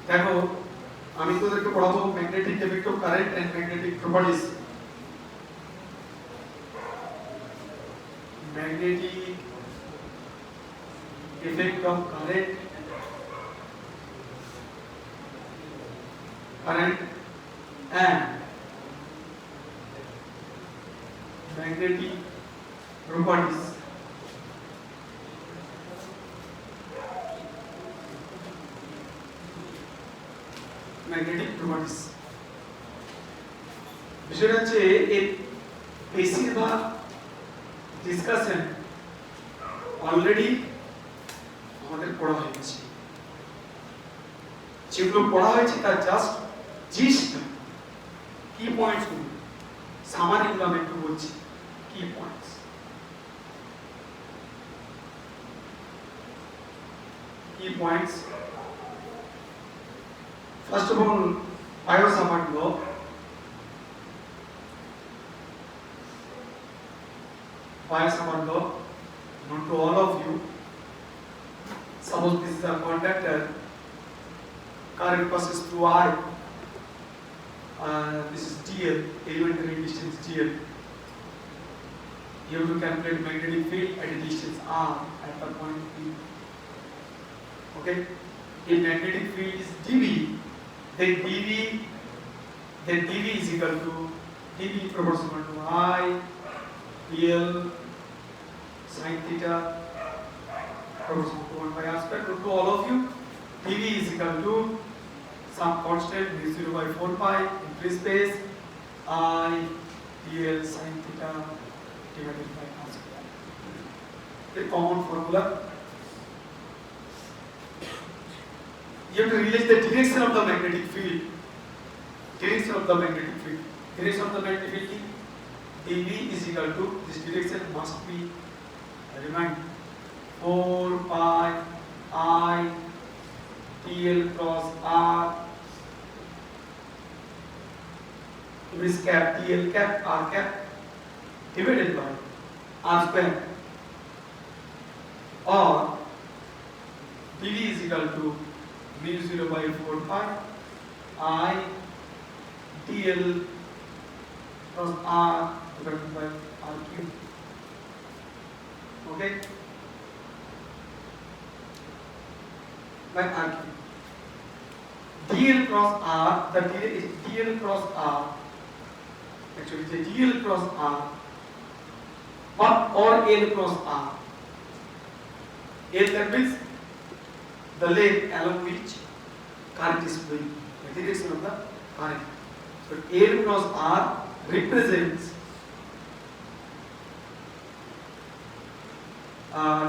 দেখো আমি তোদেরকে পড়াবো magnetic effect of current and magnetic properties. Magnetic effect of current and magnetic properties. Magnetic properties বিষয়টা হচ্ছে এর বেশিরভাগ ডিসকাশন অলরেডি আমাদের পড়া হয়ে গেছে। যেগুলো পড়া হয়েছে তার জাস্ট জিস্ট কি পয়েন্টস গুলো সামারি গুলো আমি একটু বলছি। কি পয়েন্টস, কি points. First of all, Biot-Savart law. Biot-Savart law, known to all of you. Suppose this is a conductor, current passes through I. This is dl, elementary distance dl. You have to calculate magnetic field at a distance r at the point P. Okay? If magnetic field is dV, then dV is equal to dV proportional to I dl sin theta proportional to 1 by r square. To all of you, dV is equal to some constant v0 by 4 pi in free space I dl sin theta divided by r square. The common formula. You have to realize the direction of the magnetic field. Direction of the magnetic field. Direction of the magnetic field. dV is equal to, this direction must be, remind, 4 pi I dl cross r. This cap dl cap r cap divided by r square. Or dV is equal to v0 by 4 pi I dl cross r divided by r cube. Okay? By r cube. dl cross r, the dl cross r, actually the dl cross r or l cross r. L, that means the length along which current is flowing, the direction of the current. So L cross R represents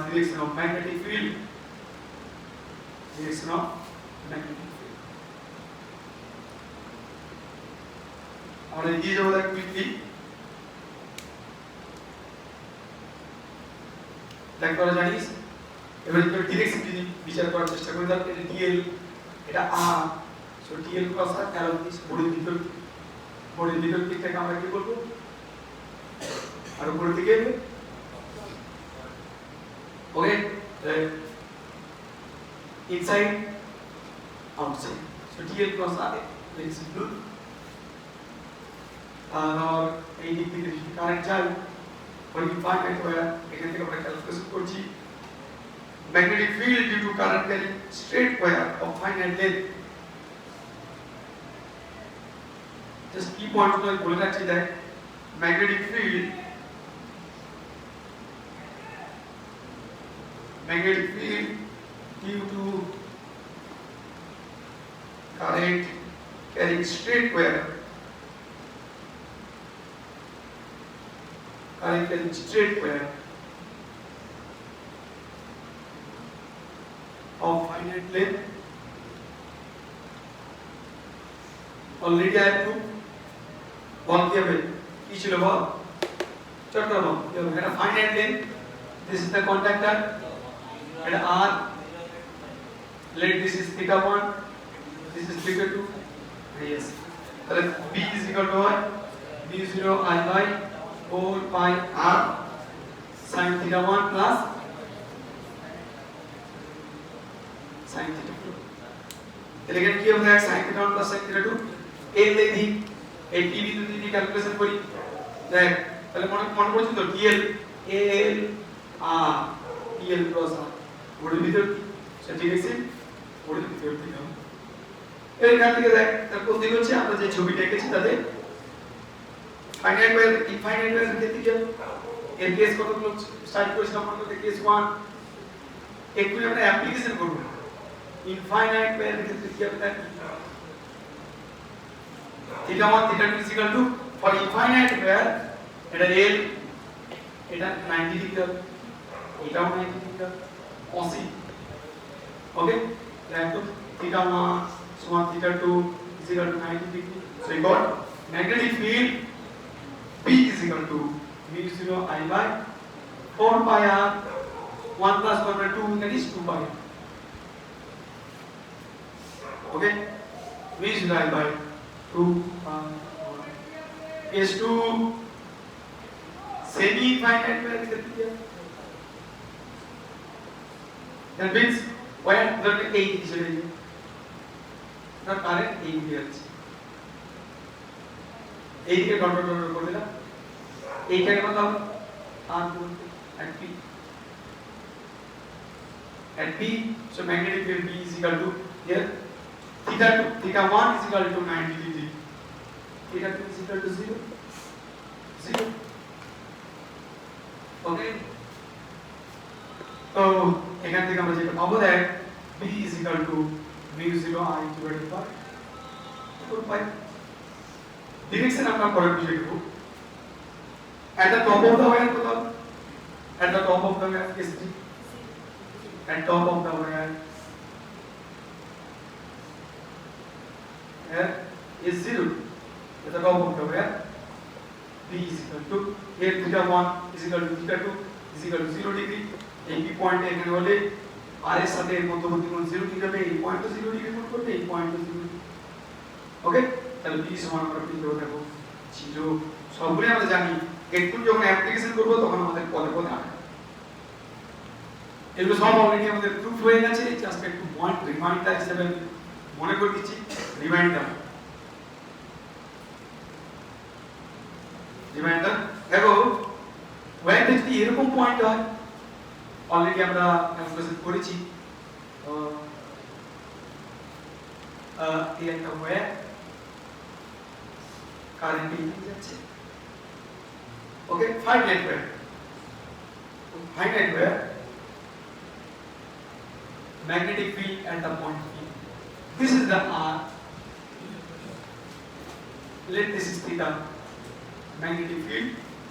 direction of magnetic field. Direction of magnetic field. আমরা এগিয়ে যাবো দেখ quickly. দেখ তোরা জানিস এবার একটু direction যদি বিচার করার চেষ্টা করি তাহলে এটা dl, এটা r, so dl cross r arrow this বডির ভিতর দিকটাকে আমরা কি বলবো, আর উপরের দিকে okay inside outside, so dl cross r let's do. আর এই দিক থেকে কারেন্ট যায় when you find out where এখান থেকে আমরা ক্যালকুলেশন করছি magnetic field due to current carrying straight wire of finite length. Just key point গুলো বলে রাখছি দেখ, magnetic field due to current carrying straight wire of finite length. Already I have to ball given each of ball. Chapter 1. You have a finite length. This is the conductor. And R. Let this is theta 1. This is theta 2. Yes. So B is equal to what? B0 I by 4 pi R sin theta 1 plus sin theta 2. তাহলে এখানে কি হবে sin θ 1 plus sin θ 2 এর দেখি এই t বিন্দু দিয়ে calculation করি দেখ তাহলে মনে পড়ছে তো dl al r dl cross r ওর ভিতর সেটা ঠিক আছে ওর ভিতর ঠিক হবে এখান থেকে দেখ তার কোন দিক হচ্ছে আমরা যে ছবিটা এঁকেছি তাতে ফাইনাইট বাই ইনফাইনাইট বাই ক্ষেত্রে কি এর কেস কতগুলো স্টার্ট করেছিলাম আমরা কেস 1 একটু আমরা অ্যাপ্লিকেশন করব ইনফাইনাইট বাই এর ক্ষেত্রে কি হবে theta 1 theta 2 is equal to for infinite where এটা l এটা 90 ডিগ্রি হবে এটাও 90 ডিগ্রি হবে cosine okay then theta 1 so theta 2 is equal to 90 degree so you got magnetic field B is equal to mu0 I by 4 pi r 1 plus 1 by 2 that is 2 pi okay mu0 I by 2 pi is to semi infinite where is the that means where the 8 is ready the current 8 আছে এইদিকে dot dot dot করে দিলাম এইখানে কত হবে r at p at p so magnetic field b is equal to here theta 1 is equal to 90 degree theta 2 is equal to 0 okay তো এখান থেকে আমরা যেটা পাবো দেখ b is equal to mu0 I divided by 4 pi direction আমরা পরে বুঝে দেব at the top of the wire কত at the top of the wire is 3 at top of the wire here is 0 at the top of the wire b is equal to here theta 1 is equal to theta 2 is equal to 0 degree এই p point এখানে হলে r এর সাথে এর মধ্যবর্তী কোণ 0 degree হবে এই পয়েন্ট 0 ডিগ্রি কোণ করবে এই পয়েন্ট 0 ডিগ্রি ওকে তাহলে b সমান আমরা কি দেব দেখো 0 সবগুলো আমরা জানি একটু যখন অ্যাপ্লিকেশন করব তখন আমাদের পদে পদে আসবে এগুলো সব অলরেডি আমাদের প্রুফ হয়ে গেছে জাস্ট একটু রিমাইন্ডার হিসেবে মনে করে দিচ্ছি রিমাইন্ডার দেখো ওয়্যার যদি এরকম পয়েন্ট হয় অলরেডি আমরা ক্যালকুলেশন করেছি এই একটা ওয়্যার কারেন্ট ইনপুট যাচ্ছে okay finite wire magnetic field at the point P this is the r let this is theta magnetic field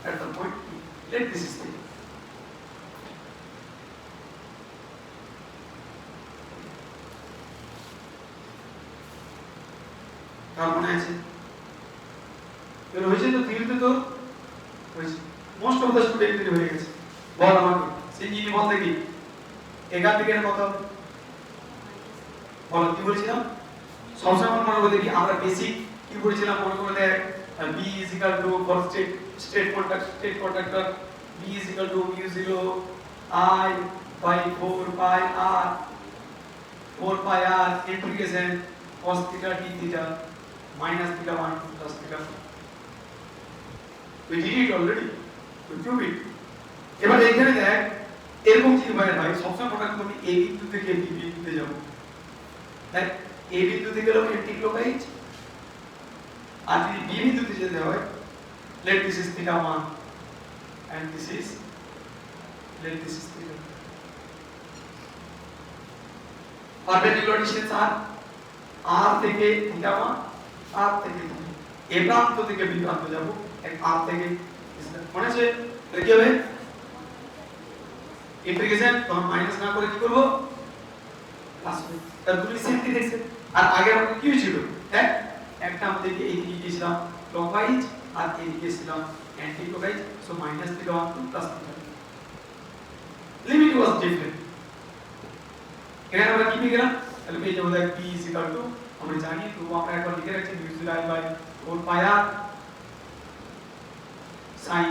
at the point P let this is theta কার মনে আছে এর হয়েছে তো থিওরিতে তো হয়েছে মোস্ট অফ দ্য স্টুডেন্টদের হয়ে গেছে বল আমাকে সেই জিনিস বল দেখি এখান থেকে কত বল কি বলেছিলাম সবসময় মনে করে দেখি আমরা বেসিক কি বলেছিলাম মনে করে দেখ b is equal to for state conductor b is equal to mu0 I by 4 pi r integration cos theta d theta minus theta 1 plus theta we did it already we prove it এবার এখানে দেখ এরকম কি হয় ভাই সবসময় মনে রাখতে হবে a বিন্দু থেকে b বিন্দুতে যাব দেখ a বিন্দু থেকে গেল অ্যান্টিক্লকওয়াইজ আর যদি b বিন্দুতে যেতে হয় let this is theta 1 and this is let this is theta perpendicular distance r থেকে theta 1 r থেকে a প্রান্ত থেকে b প্রান্ত যাব r থেকে মনে আছে কি হবে ইন্টিগ্রেশন তখন মাইনাস না করে কি করব প্লাস হবে তাহলে দুটো সেম দেখছেন আর আগে আমাদের কি ছিল হ্যাঁ একটা আমাদের এইদিকে গিয়েছিলাম ক্লকওয়াইজ আর এইদিকে গিয়েছিলাম anti clockwise so minus theta 1 plus theta limit was different এখানে আমরা কি পেলাম তাহলে পেয়ে যাবো দেখ p is equal to আমরা জানি তো আমরা একবার লিখে রাখছি mu0 I by 4 pi r sin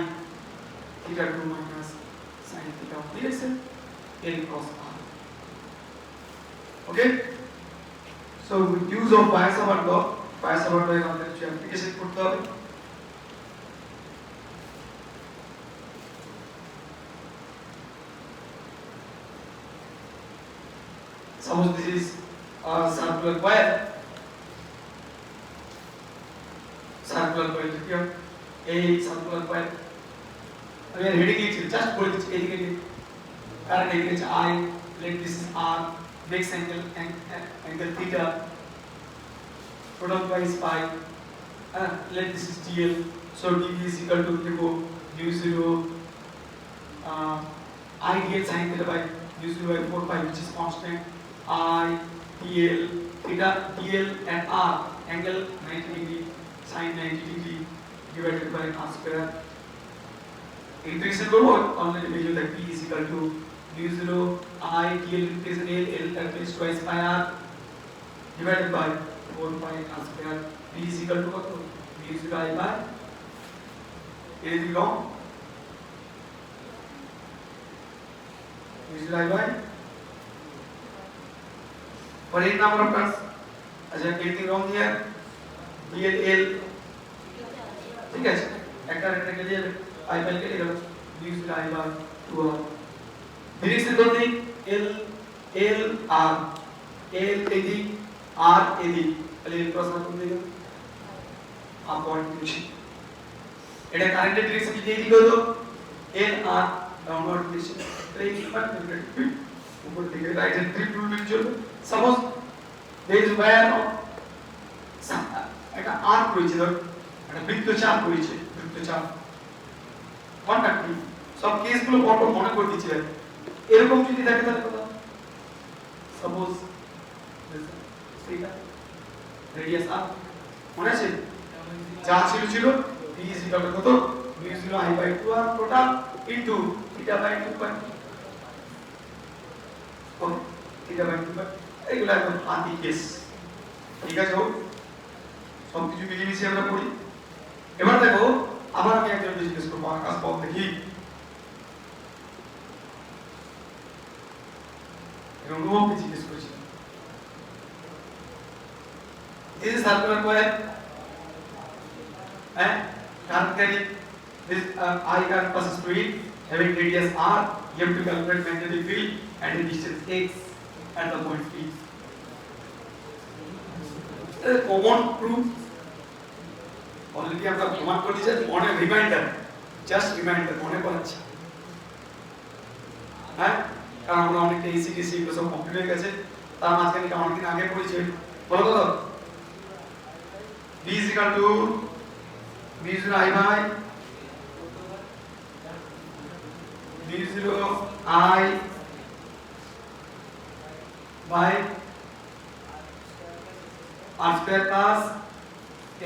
theta 2 minus sin theta 1 direction l cross r okay So with use of Biot-Savart law এর আমাদের কিছু অ্যাপ্লিকেশন করতে হবে। Suppose this is a circular coil here, a circular coil. আমি আর heading লিখছি, just বলে দিচ্ছি এদিকে কারেন্ট এদিকে আছে I, let this is R, makes angle theta, total price pi, let this is TL, so dV is equal to mu 0 I dl sin theta by mu 0 by 4 pi, which is constant. I dl theta dl and R angle 90 degree sin 90 degree divided by R square. Integration করব already we know that P is equal to mu 0 I dl replace L replace twice pi R divided by 4 pi R square. P is equal to what? Mu 0 I by anything wrong? Mu 0 I by for any number of turns. अच्छा anything wrong here? dl L ठीक है একটা রেখে দিয়ে I by কেটে গেল mu 0 I by 2R direction করতে L L R L এদিক R এদিক তাহলে এই প্রশ্ন কোন দিকে আপওয়ার্ড ডিরেকশন এটা কারেন্টের ডিরেকশন কি এদিকে হলো L R ডাউনওয়ার্ড ডিরেকশন তাহলে এই ডিপার্টমেন্ট উপর দিকে রাইট হ্যান্ড ট্রিপ রুল মেনে চলবে suppose there is wire of একটা আর্ক রয়েছে ধর একটা বৃত্তচাপ রয়েছে বৃত্তচাপ কন্টাক্ট সব কেসগুলো পরপর মনে করে দিচ্ছিলেন এরকম যদি দেখে তাহলে কত সাপোজ রেডিয়াস আর মনে আছে যা ছিল p is equal to কত mu 0 I by 2r total into theta by 2 pi okay theta by 2 pi এগুলা একদম আদি কেস ঠিক আছে সব কিছু মিলিয়ে আমরা পড়ি এবার দেখো আবার আমি একজন জিজ্ঞেস করব আকাশ পথ দেখি এবং রূপকে জিজ্ঞেস করেছি this is circular coil and current carrying this I current passes through it having radius r you have to calculate magnetic field and the distance x at the point p common proof already আমরা প্রমাণ করে দিয়েছি মনে reminder just reminder মনে করাচ্ছি হ্যাঁ কারণ আমরা অনেকটা এসিডিসি এগুলো সব কমপ্লিট হয়ে গেছে তার মাঝখানে এটা অনেকদিন আগে পড়েছি বলো তো b is equal to mu 0 I by mu 0 I by r square plus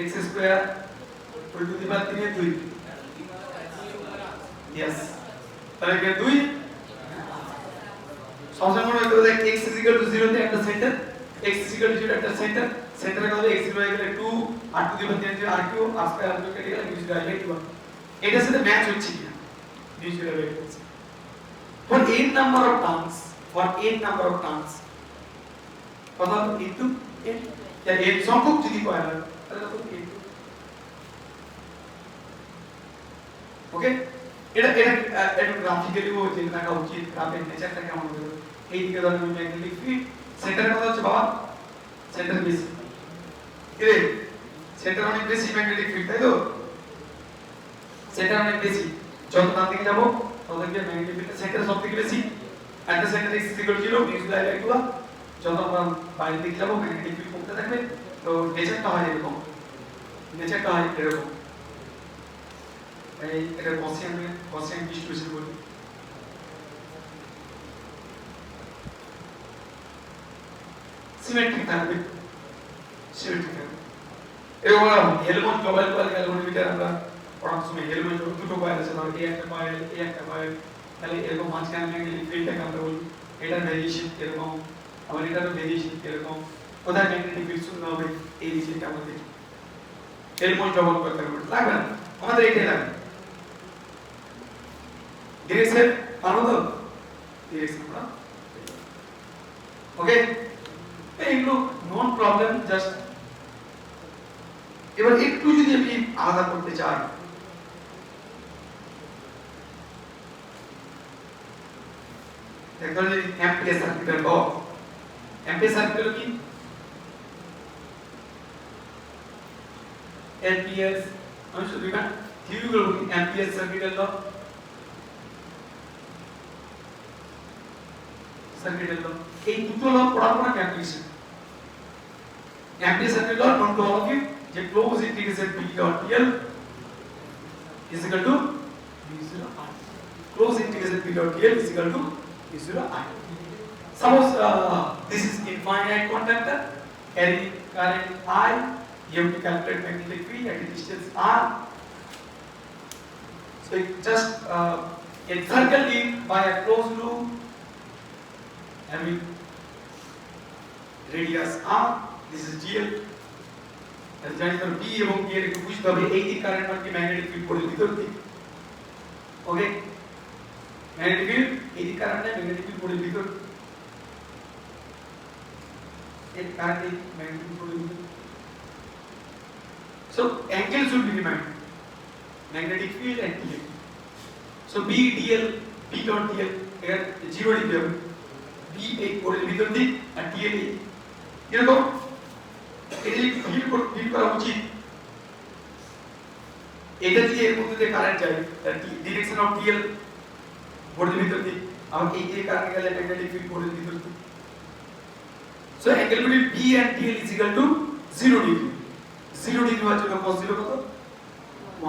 x square equal to the power 3 yes তাহলে কি 2 সবসময় মনে রাখতে হবে x is equal to 0 তে একটা centre x is equal to 0 একটা সেন্টার সেন্টারে কত x 0 এর 2 r to the power 3 r cube r square r কেটে গেল mu 0 I by 2 এটার সাথে ম্যাচ হচ্ছে কিনা mu 0 I by 2 for n number of terms কত ইনটু n या n সংখ্যক যদি কয় হয় তাহলে কত n ওকে এটা গ্রাফিক্যালি ও যে দেখা উচিত গ্রাফের নেচারটা কেমন হবে এই দিকে ধরুন আমি ম্যাগনেটিক ফিল্ড সেন্টারে কত হচ্ছে বাবা সেন্টার বেশি এরে সেন্টার অনেক বেশি ম্যাগনেটিক ফিল্ড তাই তো সেন্টার অনেক বেশি যত ডান দিকে যাব তত কি ম্যাগনেটিক ফিল্ড সেন্টার সবথেকে বেশি at the centre x = 0 mu 0 I by 2 যত আমরা বাইরের দিকে যাব ম্যাগনেটিক ফিল্ড কমতে থাকবে তো নেচারটা হয় এরকম এই এটা গসিয়ান ডিস্ট্রিবিউশন বলি সিমেট্রিক থাকবে এবার হেলমন্ট গ্লোবাল কয়েল ক্যালকুলেটর আমরা পড়ার সময় হেলমন্ট দুটো কয়েল আছে ধরো এই একটা কয়েল তাহলে এরকম মাঝখানে ম্যাগনেটিক ফিল্ডটাকে আমরা বলি এটার ভেরিয়েশন এরকম আবার এটারও ভেরিয়েশন এরকম কোথায় ম্যাগনেটিক ফিল্ড শূন্য হবে এই রিজিয়নটা আমরা দেখি হেলমন্ট গ্লোবাল কয়েল ক্যালকুলেটর লাগবে না আমাদের এটাই লাগবে ডিরেকশন পারো তো ডিরেকশন আমরা ওকে এগুলো নন প্রবলেম জাস্ট। এবার একটু যদি আমি আলাদা করতে চাই, দেখো যে অ্যাম্পিয়ার সার্কিটের ল, অ্যাম্পিয়ার সার্কিট কি অ্যাম্পিয়ার, আমি শুধু না থিওরিগুলো বলি। অ্যাম্পিয়ার সার্কিটের ল, সার্কিটের ল, এই দুটো ল পড়ার পর application. Ampere circuit law known to all of you, যে close integration P dot dl is equal to V0 I, close integration P dot dl is equal to V0 I. Suppose this is infinite contactor carrying current I, you have to calculate magnetic field at a distance r. So just encircle it by a closed loop having radius r. This is dl. আর জানি তো b এবং d এর একটু বুঝতে হবে, এই current মানে magnetic field পড়ে ভিতর দিকে। ওকে, ম্যাগনেটিক ফিল্ড এই কারেন্টে ম্যাগনেটিক ফিল্ড পড়ে ভিতর, এই কারেন্ট ম্যাগনেটিক ফিল্ড পড়ে ভিতর। So angle should be remain magnetic field and dl. So b dl, b dot dl এর 0 ডিগ্রি হবে, b এই পড়ে ভিতর দিক আর dl এরকম। এটা যে ফিল করা উচিত, এটা দিয়ে এর মধ্যে যে কারেন্ট যায় তার ডিরেকশন অফ dl বোর্ডের ভিতর দিক, আর এই যে কারেন্ট গেলে ম্যাগনেটিক ফিল্ড বোর্ডের ভিতর দিক। So angle between b and dl is equal to 0 degree. 0 degree হওয়ার জন্য cos 0 কত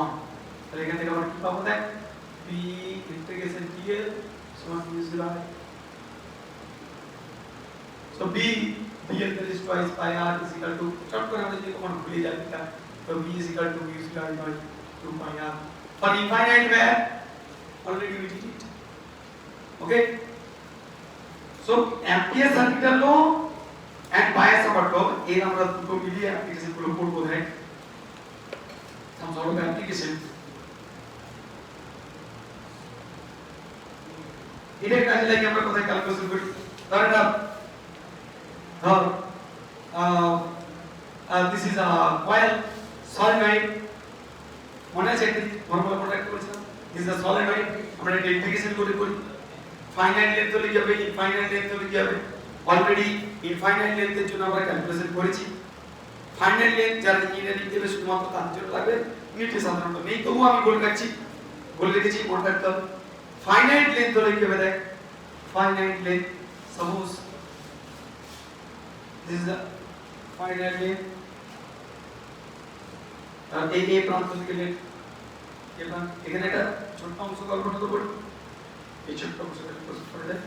1। তাহলে এখান থেকে আমরা কি পাবো, দেখ b ইন্টিগ্রেশন dl সমান v0 I। So b dl that is twice pi r is equal to, short করে আমরা যদি কমন ভুলে যাই এটা, তো b is equal to v0 I by 2 pi r for infinite where already we did it. Okay, so ampere circuit law and bias Savart law এর আমরা দুটো মিলিয়ে অ্যাপ্লিকেশন গুলো পড়ব। দেখ some sort of application, এটা কাজে লাগে আমরা কোথায় ক্যালকুলেশন করি। ধরেন this is a coil solenoid, মনে আছে একদিন ফর্মুলা কন্ট্যাক্ট করেছিলাম, this is a solenoid, আমরা এটা ইন্টিগ্রেশন করে করি। ফাইনাইট লেন্থ হলে কি হবে, ইনফাইনাইট লেন্থ হলে কি হবে, অলরেডি ইনফাইনাইট লেন্থের জন্য আমরা ক্যালকুলেশন করেছি। ফাইনাইট লেন্থ যারা ইঞ্জিনিয়ারিং দেবে শুধুমাত্র তার জন্য লাগবে, ইউনিটে সাধারণত নেই, তবুও আমি বলে রাখছি, বলে রেখেছি মনে রাখতে হবে। ফাইনাইট লেন্থ হলে কি হবে, দেখ finite length, suppose this is the finite length, আর এই এই প্রান্ত থেকে লেন্থ, এখানে এখানে একটা ছোট অংশ কল্পনা করব, এই ছোট অংশটা ক্লোজ করে দেখ।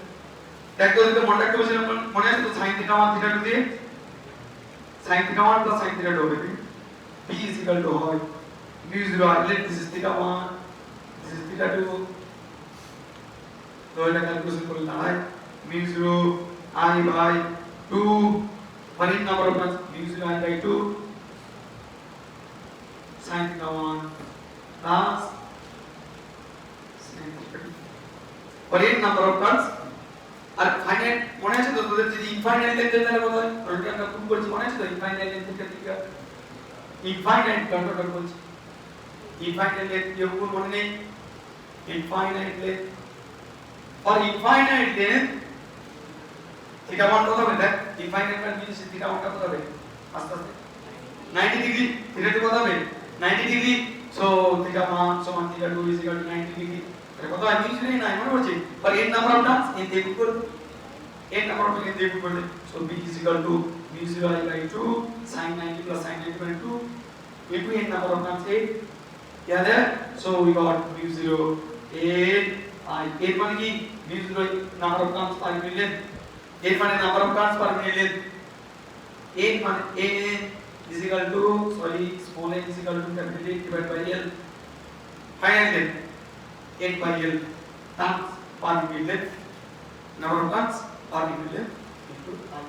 দেখো যদি মনে রাখতে বলছিলাম, মনে আছে তো sin θ 1 θ 2 দিয়ে sin θ 1 plus sin θ 2 হবে, p is equal to হয় v0 I, let this is θ 1, this is θ 2, তো এটা ক্যালকুলেশন করলে দাঁড়ায় v0 I by 2, Finite number of turns v0 I by 2 sin θ 1 plus sin θ 2, finite number of turns। আর finite মনে আছে তো তোদের, যদি ইনফাইনাইট লেন্থ এর তাহলে কত হয়, অলরেডি আমরা প্রুভ করেছি, মনে আছে তো ইনফাইনাইট লেন্থ এর ক্ষেত্রে ইনফাইনাইট কন্ট্রোল বলছি, ইনফাইনাইট লেন্থ কি হবে মনে নেই, infinite length for infinite length θ 1 কত হবে, দেখ ইনফাইনাইট মান মিনস θ 1 কত হবে, আস্তে আস্তে 90 ডিগ্রি, θ 2 কত হবে 90 ডিগ্রি, সো θ 1 সমান θ 2 is equal to 90 ডিগ্রি। এটা কত হয় মিনস নেই, মনে পড়ছে, বাট এর নাম্বার অফ টার্নস এন দিয়ে গুণ করব, এর নাম্বার অফ টার্নস দিয়ে গুণ করলে, so b is equal to v0 I by 2 sin 90 plus sin 90 by 2 into n number of turns 8, yeah there, so we got v0 8 I, 8 মানে কি v0 number of turns per million, 8 মানে number of turns per million, 8 মানে n is equal to, sorry, small n is equal to capital A divided by L, final length 8 by L, turns per million, number of turns per million into I।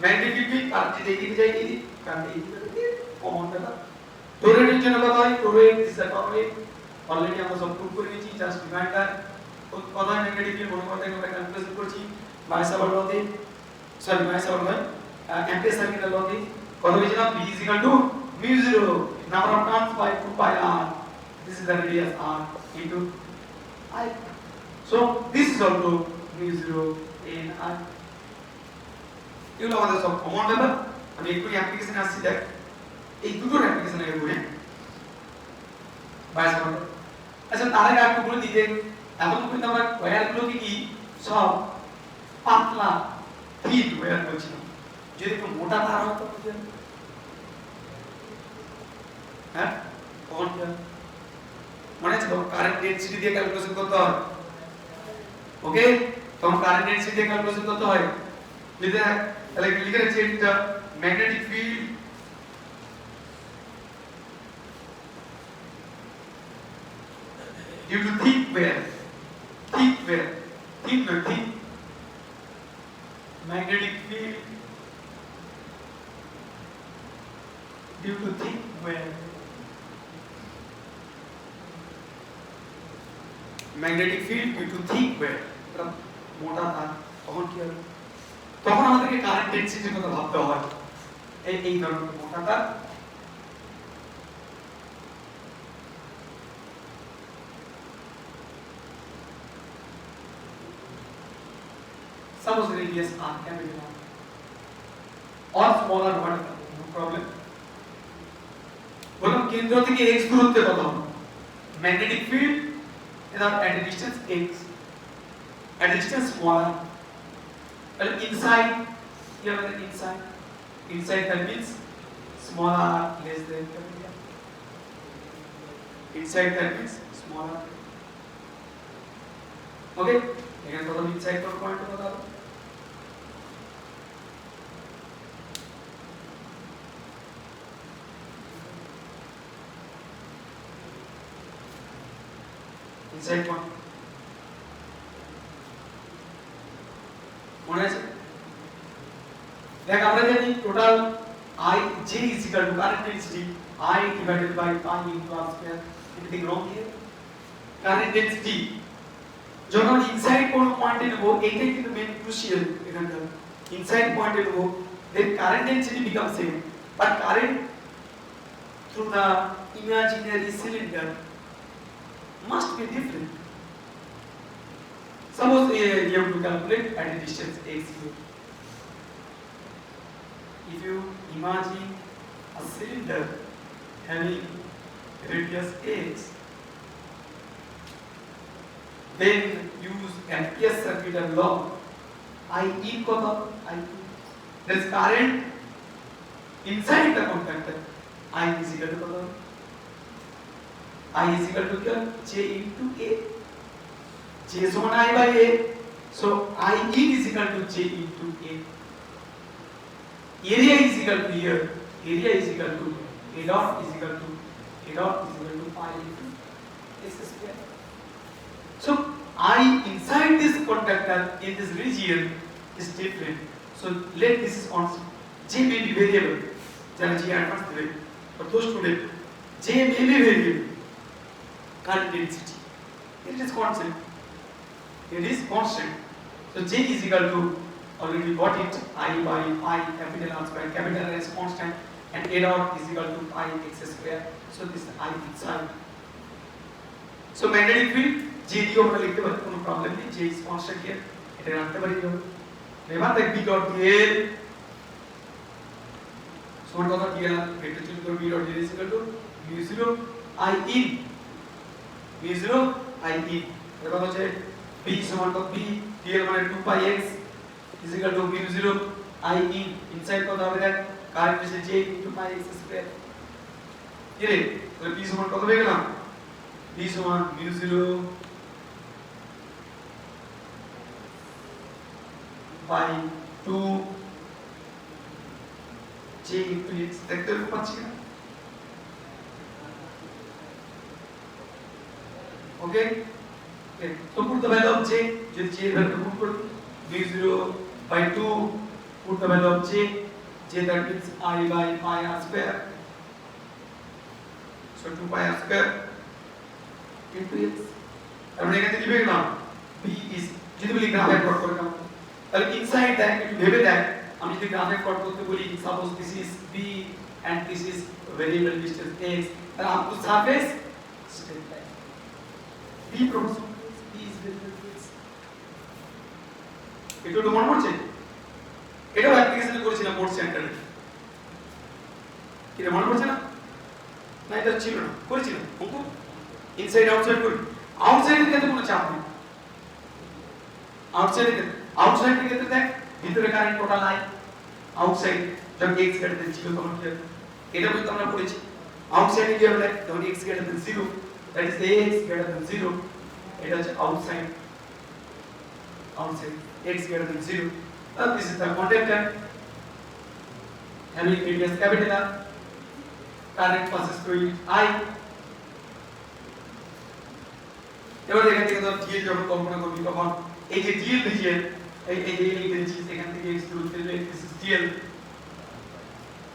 Magnetic field আর যদি এদিকে যাই এদিকে, কারণ এইদিকে common দাদা, টোরয়েডের জন্য কত হয়, toroid is the toroid, already আমরা সব প্রুভ করে নিয়েছি, জাস্ট রিমাইন্ডার। কথা ম্যাগনেটিক ফিল্ড মনে করতে আমরা ক্যালকুলেশন করছি বাই সাভার লতে, সরি বাই সাভার নয়, ampere circuit law কি কত পেয়েছিলাম v is equal to mu 0 number of turns by 2 pi r. This is the radius r into I. So this is also mu 0 in I. এগুলো আমাদের সব common ব্যাপার। আমি একটু অ্যাপ্লিকেশনে আসছি, দেখ এই দুটোর অ্যাপ্লিকেশন আগে বলি বাইস করতে। আচ্ছা তার আগে একটু বলে দিতে, এখন কিন্তু আমরা ওয়্যারগুলোকে কি সব পাতলা থিন ওয়্যার বলছিলাম। যদি একটু মোটা তার হতো হ্যাঁ কখন মনে আছে কারেন্ট ডেনসিটি দিয়ে ক্যালকুলেশন করতে হয়। ওকে তখন কারেন্ট ডেনসিটি দিয়ে ক্যালকুলেশন করতে হয়। যদি তাহলে লিখে রাখছি এটা magnetic field due to thick wear magnetic field due to thick wear magnetic field due to thick wear মোটা তার তখন কি হবে, তখন আমাদেরকে কারেন্ট ডেনসিটির কথা ভাবতে হয়। এই ধরনের মোটা তার suppose radius r capital R or smaller whatever, no problem. বললাম কেন্দ্র থেকে x দূরত্বে কত হবে magnetic field at a distance x at a distance smaller, well inside here are inside that means smaller less than capital R. Inside that means smaller. Okay, এখানে কত inside কোন point কত হবে ইনসাইড পয়েন্ট মনে আছে? দেখ আমরা জানি total I J is equal to current density I divided by pi into r square. Anything wrong here? Current density যখন ইনসাইড কোন পয়েন্টে নেব এইটাই কিন্তু মেইন ক্রুশিয়াল এখানকার ইনসাইড পয়েন্টে নেব then current density becomes same but current through the imaginary cylinder must be different. Suppose you have to calculate at a distance x here. If you imagine a cylinder having radius x, then use Ampere's circular law. I equal I. There is current inside the contactor. I is equal to what? I is equal to J into A. J is one I by A. So I in is equal to J into A. Area is equal to here. Area is equal to A dot is equal to pi into S square. So I inside this contactor in this region is different. So let this is constant. J may be variable. Jana J advance the way. But those student J may be variable. Current density. It is constant. So J is equal to already got it I by pi capital R square. Capital R is constant and A dot is equal to pi x square. So this is I inside. So magnetic field J দিয়ে আমরা লিখতে পারি, কোনো problem নেই। J is constant here, এটা রাখতে পারি কিভাবে? এবার দেখ B dot dl সমান কত dl ভেক্টর চুজ করব B dot dl is equal to mu 0 I in এবার হচ্ছে B সমান কত B dl মানে 2 pi x is equal to mu 0 I in inside কত হবে দেখ কারেন্ট এসে J into pi x square কি রে তাহলে B সমান কত পেয়ে গেলাম B সমান mu 0 by 2 J into x দেখতে পাচ্ছি না ওকে so put the value of J যদি J এর ভ্যালু পুট করি mu 0 by 2 put the value of J that means I by pi r square so 2 pi r square into x আমরা এখানে লিখে গেলাম B is যদি বলি গ্রাফে প্লট করে নাও তাহলে ইনসাইড দেখ একটু ভেবে দেখ আমি যদি গ্রাফে প্লট করতে বলি suppose this is b and this is variable distance x, তাহলে up to surface straight line b proportional b is variable x। একটু মনে পড়ছে? এটাও অ্যাপ্লিকেশনে করেছিলাম মোড সেন্টারে। কি মনে পড়ছে না? না এটা ছিল না, করেছিলাম অঙ্ক ইনসাইড আউটসাইড করি। আউটসাইডের ক্ষেত্রে কোনো চাপ নেই। আউটসাইডের ক্ষেত্রে দেখ ভিতরে কারেন্ট টোটাল আই, আউটসাইড যখন x গ্রেটার দেন 0 তখন কি হবে? এটা কিন্তু আমরা পড়েছি। আউটসাইডে কি হবে? যখন x greater than 0, that is x greater than 0, এটা হচ্ছে outside. x greater than 0. This is the conductor having radius capital R. Current passes through it I. এবার এখান থেকে ধর dl যখন কল্পনা করবি তখন এই যে dl রিজিয়ন এই যে লিখেছি এখান থেকে x দূর থেকে this is dl,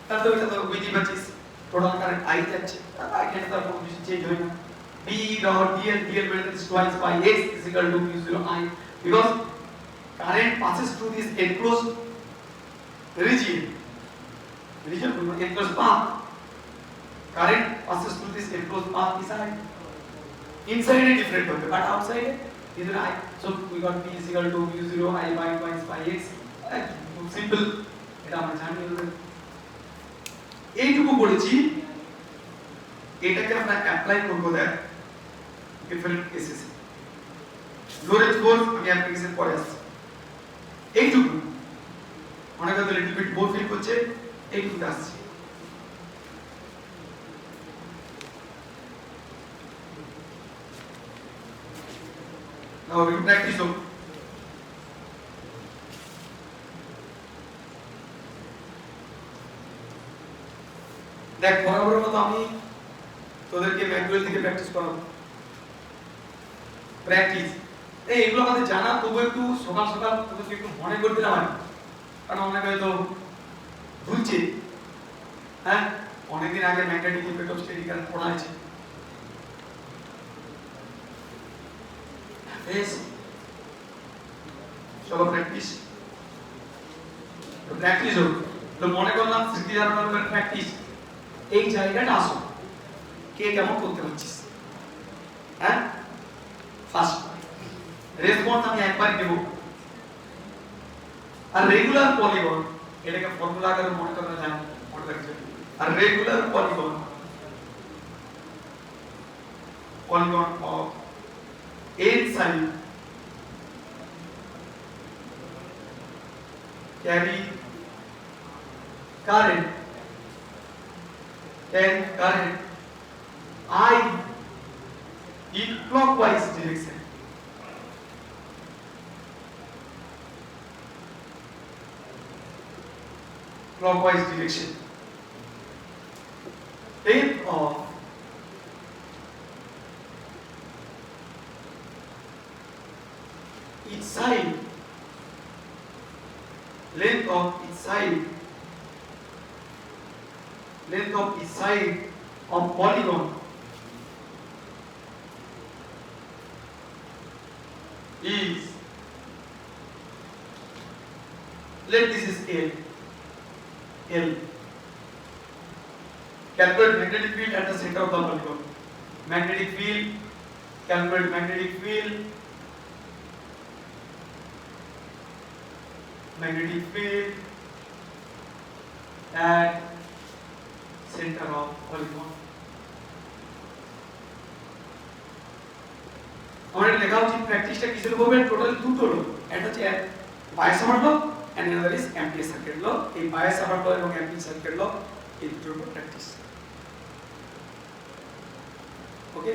তাহলে এটা তো বুঝতে পারছিস টোটাল কারেন্ট I যাচ্ছে, তাহলে এখানে তো কোনো কিছু চেঞ্জ হয় না। b dot dl better than twice by x is equal to mu0 I, because current passes through this enclosed region enclosed path. Current passes through this enclosed path inside a different way, but outside is I. So we got p is equal to mu0 I by twice by x. Simple. এটা আমরা জানি। এইটুকু বলেছি, এটাকে আমরা apply করব দেখ different cases. লোরেন্জ force আমি অ্যাপ্লিকেশন পরে আসছি। এইটুকু অনেক হয়তো লিটল বিট বোর ফিল করছে, এইটুকু আসছে। Now we practice on দেখ বরাবরের মতো আমি তোদেরকে ম্যানুয়াল থেকে প্র্যাকটিস করাবো। প্র্যাকটিস এগুলো আমাদের জানা, তবু একটু সকাল সকাল তোদেরকে একটু মনে করতে না হয়, কারণ অনেকে হয়তো ভুলছে। হ্যাঁ, অনেকদিন আগে magnetic effect of steady current পড়া হয়েছে। বেশ, চলো প্র্যাকটিস হোক। তো মনে করলাম স্মৃতি ধারণের প্র্যাকটিস, এই জায়গাটা আসো কে কেমন করতে পারছিস। হ্যাঁ, ফার্স্ট রেসপন্স আমি একবার দেব। আর রেগুলার পলিগন, এটাকে ফর্মুলা আকারে মনে করা যায়, মনে রাখতে। আর regular polygon of n side carry current I in clockwise direction. Clockwise direction. Length of each side. Length of each side of polygon is, let this is L. Calculate magnetic field at the center of the polygon. Magnetic field, calculate magnetic field at center of polygon. আমাদের লেখা উচিত প্র্যাকটিসটা কিসের উপর? Total দুটো law, একটা হচ্ছে Biot Savart law and another is Ampere circuit law. এই বায়াস সাভার ল এবং অ্যাম্পিয়ার সার্কিট ল এই দুটোর উপর প্র্যাকটিস। ওকে।